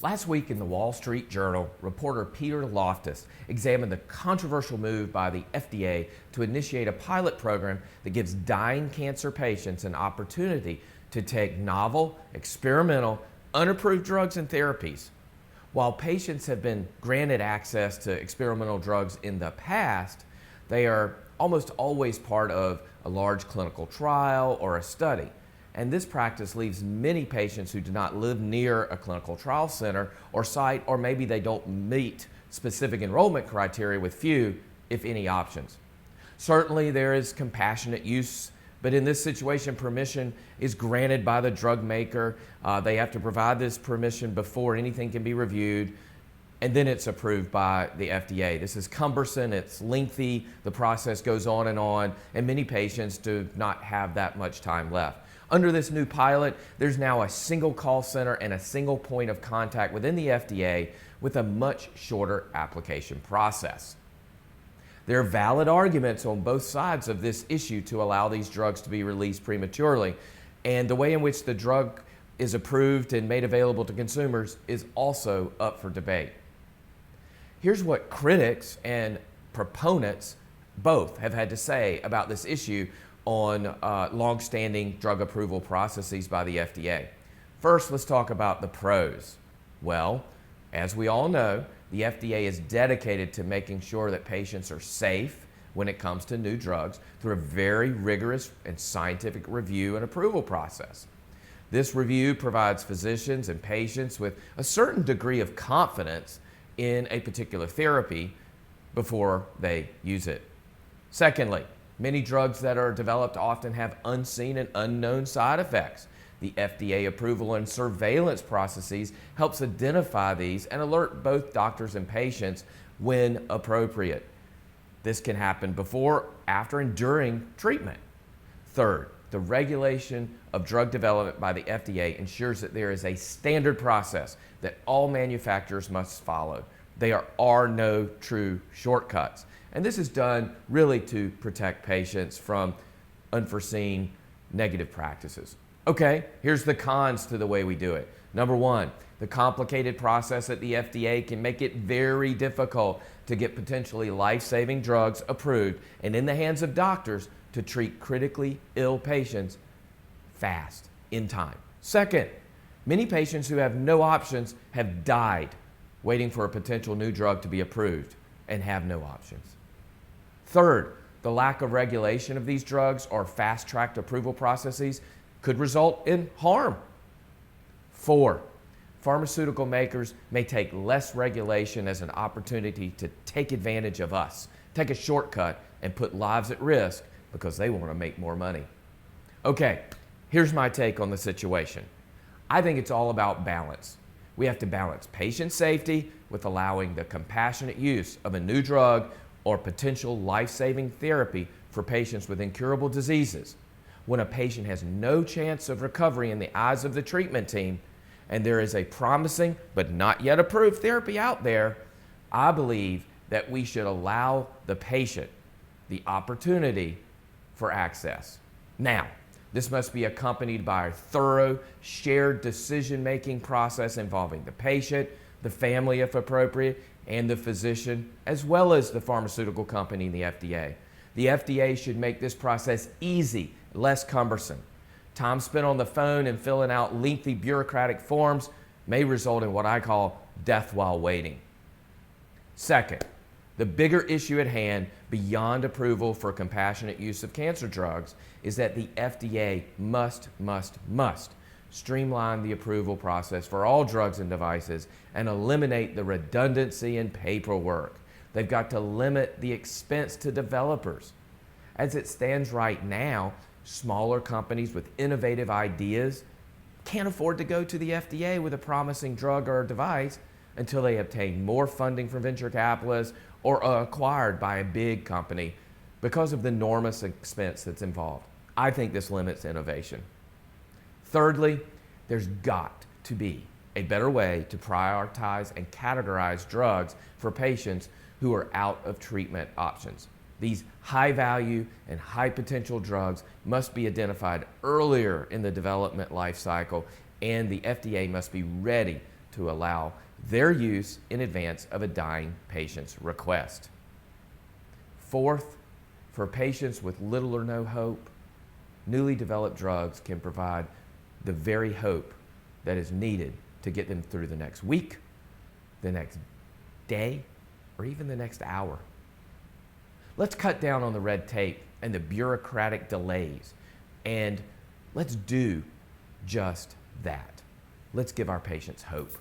Last week in the Wall Street Journal, reporter Peter Loftus examined the controversial move by the FDA to initiate a pilot program that gives dying cancer patients an opportunity to take novel, experimental, unapproved drugs and therapies. While patients have been granted access to experimental drugs in the past, they are almost always part of a large clinical trial or a study. And this practice leaves many patients who do not live near a clinical trial center or site, or maybe they don't meet specific enrollment criteria with few, if any, options. Certainly there is compassionate use, but in this situation, permission is granted by the drug maker. They have to provide this permission before anything can be reviewed, and then it's approved by the FDA. This is cumbersome, it's lengthy, the process goes on, and many patients do not have that much time left. Under this new pilot, there's now a single call center and a single point of contact within the FDA with a much shorter application process. There are valid arguments on both sides of this issue to allow these drugs to be released prematurely, and the way in which the drug is approved and made available to consumers is also up for debate. Here's what critics and proponents both have had to say about this issue on long-standing drug approval processes by the FDA. First, let's talk about the pros. Well, as we all know, the FDA is dedicated to making sure that patients are safe when it comes to new drugs through a very rigorous and scientific review and approval process. This review provides physicians and patients with a certain degree of confidence in a particular therapy before they use it. Secondly, many drugs that are developed often have unseen and unknown side effects. The FDA approval and surveillance processes helps identify these and alert both doctors and patients when appropriate. This can happen before, after, and during treatment. Third, the regulation of drug development by the FDA ensures that there is a standard process that all manufacturers must follow. There are no true shortcuts. And this is done really to protect patients from unforeseen negative practices. Okay, here's the cons to the way we do it. Number one, the complicated process at the FDA can make it very difficult to get potentially life-saving drugs approved and in the hands of doctors to treat critically ill patients fast, in time. Second, many patients who have no options have died waiting for a potential new drug to be approved and have no options. Third, the lack of regulation of these drugs or fast-tracked approval processes could result in harm. Four, pharmaceutical makers may take less regulation as an opportunity to take advantage of us, take a shortcut, and put lives at risk because they want to make more money. Okay, here's my take on the situation. I think it's all about balance. We have to balance patient safety with allowing the compassionate use of a new drug or potential life-saving therapy for patients with incurable diseases. When a patient has no chance of recovery in the eyes of the treatment team, and there is a promising but not yet approved therapy out there, I believe that we should allow the patient the opportunity for access. Now, this must be accompanied by a thorough, shared decision-making process involving the patient, the family if appropriate, and the physician, as well as the pharmaceutical company and the FDA. The FDA should make this process easy, less cumbersome. Time spent on the phone and filling out lengthy bureaucratic forms may result in what I call death while waiting. Second, the bigger issue at hand, beyond approval for compassionate use of cancer drugs, is that the FDA must streamline the approval process for all drugs and devices and eliminate the redundancy and paperwork. They've got to limit the expense to developers. As it stands right now, smaller companies with innovative ideas can't afford to go to the FDA with a promising drug or device until they obtain more funding from venture capitalists or are acquired by a big company because of the enormous expense that's involved. I think this limits innovation. Thirdly, there's got to be a better way to prioritize and categorize drugs for patients who are out of treatment options. These high value and high potential drugs must be identified earlier in the development life cycle, and the FDA must be ready to to allow their use in advance of a dying patient's request. Fourth, for patients with little or no hope, newly developed drugs can provide the very hope that is needed to get them through the next week, the next day, or even the next hour. Let's cut down on the red tape and the bureaucratic delays, and let's do just that. Let's give our patients hope.